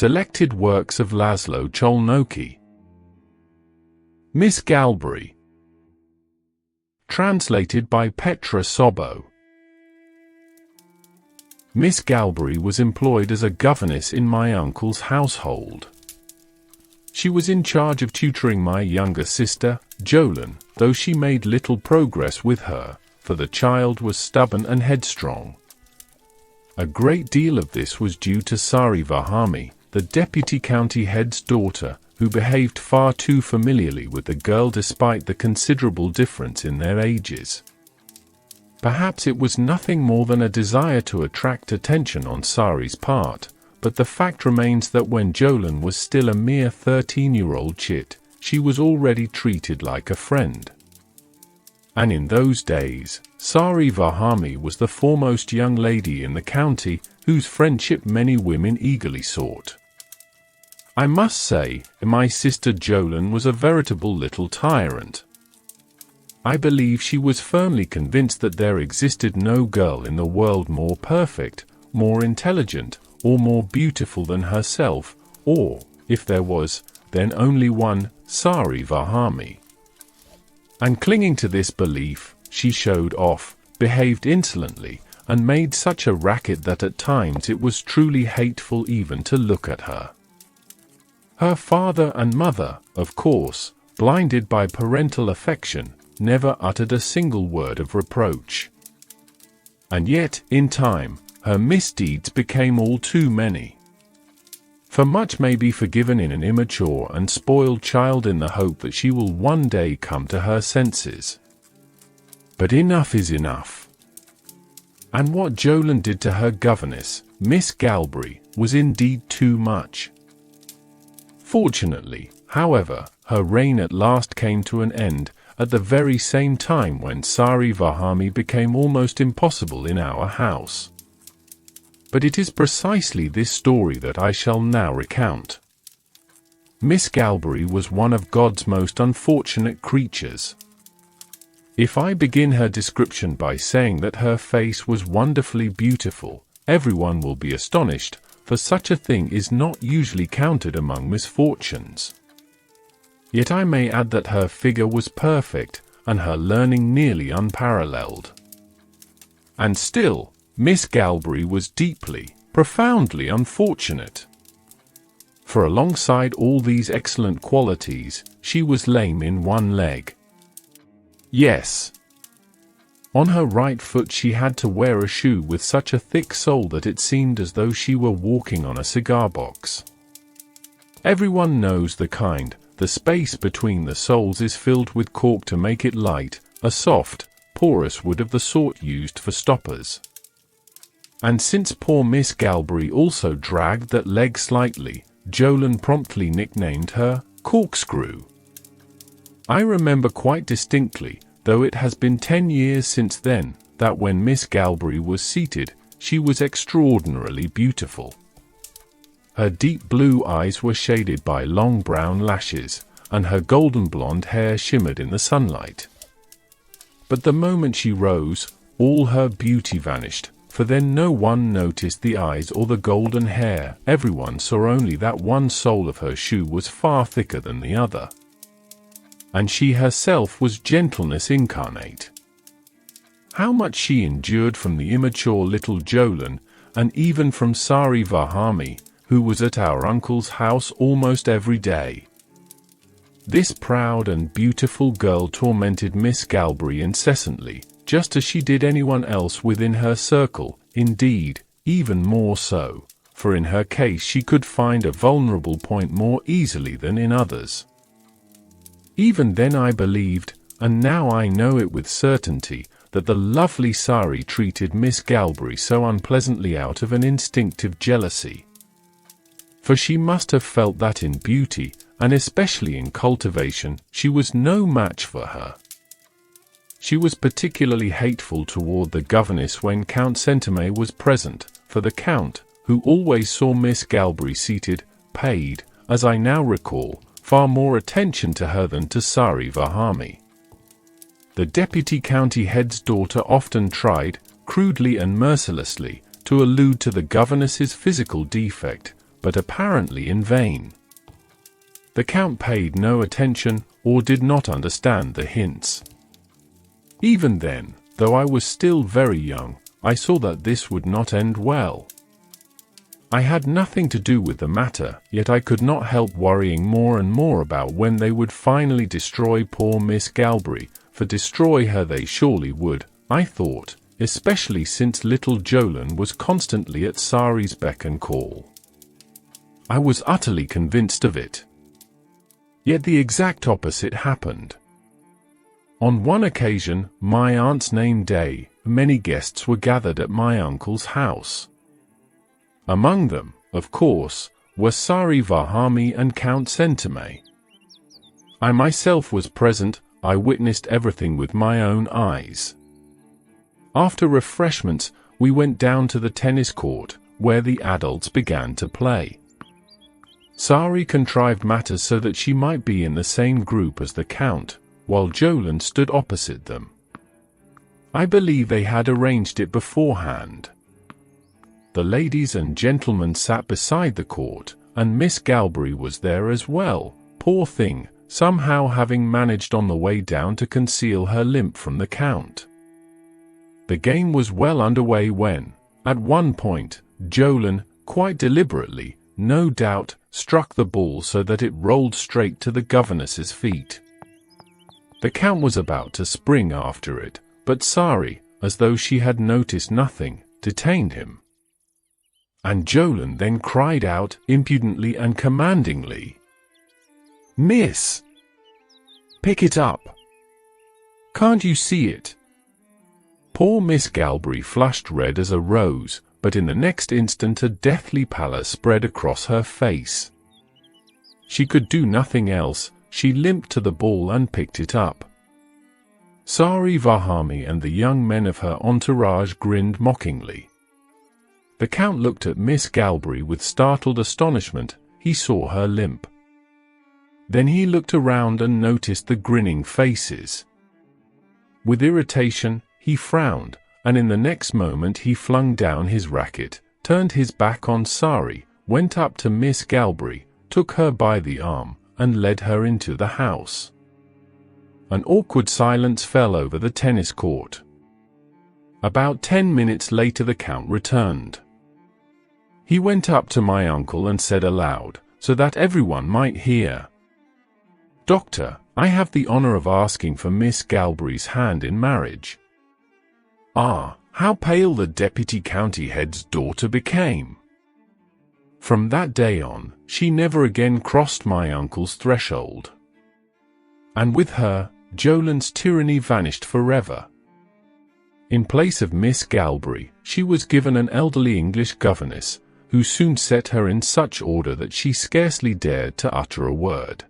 Selected works of László Cholnoky. Miss Galbory. Translated by Petra Sobo. Miss Galbory was employed as a governess in my uncle's household. She was in charge of tutoring my younger sister, Jolene, though she made little progress with her, for the child was stubborn and headstrong. A great deal of this was due to Sari Vahami, the deputy county head's daughter, who behaved far too familiarly with the girl despite the considerable difference in their ages. Perhaps it was nothing more than a desire to attract attention on Sari's part, but the fact remains that when Jolene was still a mere 13-year-old chit, she was already treated like a friend. And in those days, Sari Vahami was the foremost young lady in the county, whose friendship many women eagerly sought. I must say, my sister Jolene was a veritable little tyrant. I believe she was firmly convinced that there existed no girl in the world more perfect, more intelligent, or more beautiful than herself, or, if there was, then only one, Sari Vahami. And clinging to this belief, she showed off, behaved insolently, and made such a racket that at times it was truly hateful even to look at her. Her father and mother, of course, blinded by parental affection, never uttered a single word of reproach. And yet, in time, her misdeeds became all too many. For much may be forgiven in an immature and spoiled child in the hope that she will one day come to her senses. But enough is enough. And what Jolene did to her governess, Miss Galbory, was indeed too much. Fortunately, however, her reign at last came to an end, at the very same time when Sari Vahami became almost impossible in our house. But it is precisely this story that I shall now recount. Miss Galbory was one of God's most unfortunate creatures. If I begin her description by saying that her face was wonderfully beautiful, everyone will be astonished, for such a thing is not usually counted among misfortunes. Yet I may add that her figure was perfect, and her learning nearly unparalleled. And still, Miss Galbory was deeply, profoundly unfortunate. For alongside all these excellent qualities, she was lame in one leg. Yes. On her right foot she had to wear a shoe with such a thick sole that it seemed as though she were walking on a cigar box. Everyone knows the kind. The space between the soles is filled with cork to make it light, a soft, porous wood of the sort used for stoppers. And since poor Miss Galbory also dragged that leg slightly, Jolene promptly nicknamed her Corkscrew. I remember quite distinctly, though it has been 10 years since then, that when Miss Galbory was seated, she was extraordinarily beautiful. Her deep blue eyes were shaded by long brown lashes, and her golden blonde hair shimmered in the sunlight. But the moment she rose, all her beauty vanished, for then no one noticed the eyes or the golden hair. Everyone saw only that one sole of her shoe was far thicker than the other. And she herself was gentleness incarnate. How much she endured from the immature little Jolene, and even from Sari Vahami, who was at our uncle's house almost every day. This proud and beautiful girl tormented Miss Galbory incessantly, just as she did anyone else within her circle, indeed, even more so, for in her case she could find a vulnerable point more easily than in others. Even then I believed, and now I know it with certainty, that the lovely Sari treated Miss Galbory so unpleasantly out of an instinctive jealousy. For she must have felt that in beauty, and especially in cultivation, she was no match for her. She was particularly hateful toward the governess when Count Centime was present, for the Count, who always saw Miss Galbory seated, paid, as I now recall, far more attention to her than to Sari Vahami. The deputy county head's daughter often tried, crudely and mercilessly, to allude to the governess's physical defect, but apparently in vain. The Count paid no attention or did not understand the hints. Even then, though I was still very young, I saw that this would not end well. I had nothing to do with the matter, yet I could not help worrying more and more about when they would finally destroy poor Miss Galbory, for destroy her they surely would, I thought, especially since little Jolyon was constantly at Sari's beck and call. I was utterly convinced of it. Yet the exact opposite happened. On one occasion, my aunt's name day, many guests were gathered at my uncle's house. Among them, of course, were Sari Varhamy and Count Centime. I myself was present. I witnessed everything with my own eyes. After refreshments, we went down to the tennis court, where the adults began to play. Sari contrived matters so that she might be in the same group as the Count, while Jolyon stood opposite them. I believe they had arranged it beforehand. The ladies and gentlemen sat beside the court, and Miss Galbory was there as well, poor thing, somehow having managed on the way down to conceal her limp from the Count. The game was well underway when, at one point, Jolyon, quite deliberately, no doubt, struck the ball so that it rolled straight to the governess's feet. The Count was about to spring after it, but Sari, as though she had noticed nothing, detained him. And Jolyon then cried out impudently and commandingly, "Miss! Pick it up! Can't you see it?" Poor Miss Galbory flushed red as a rose, but in the next instant a deathly pallor spread across her face. She could do nothing else. She limped to the ball and picked it up. Sari Varhamy and the young men of her entourage grinned mockingly. The Count looked at Miss Galbory with startled astonishment. He saw her limp. Then he looked around and noticed the grinning faces. With irritation, he frowned, and in the next moment he flung down his racket, turned his back on Sari, went up to Miss Galbory, took her by the arm, and led her into the house. An awkward silence fell over the tennis court. About 10 minutes later the Count returned. He went up to my uncle and said aloud, so that everyone might hear, "Doctor, I have the honor of asking for Miss Galbory's hand in marriage." Ah, how pale the deputy county head's daughter became! From that day on, she never again crossed my uncle's threshold. And with her, Jolyon's tyranny vanished forever. In place of Miss Galbory, she was given an elderly English governess, who soon set her in such order that she scarcely dared to utter a word.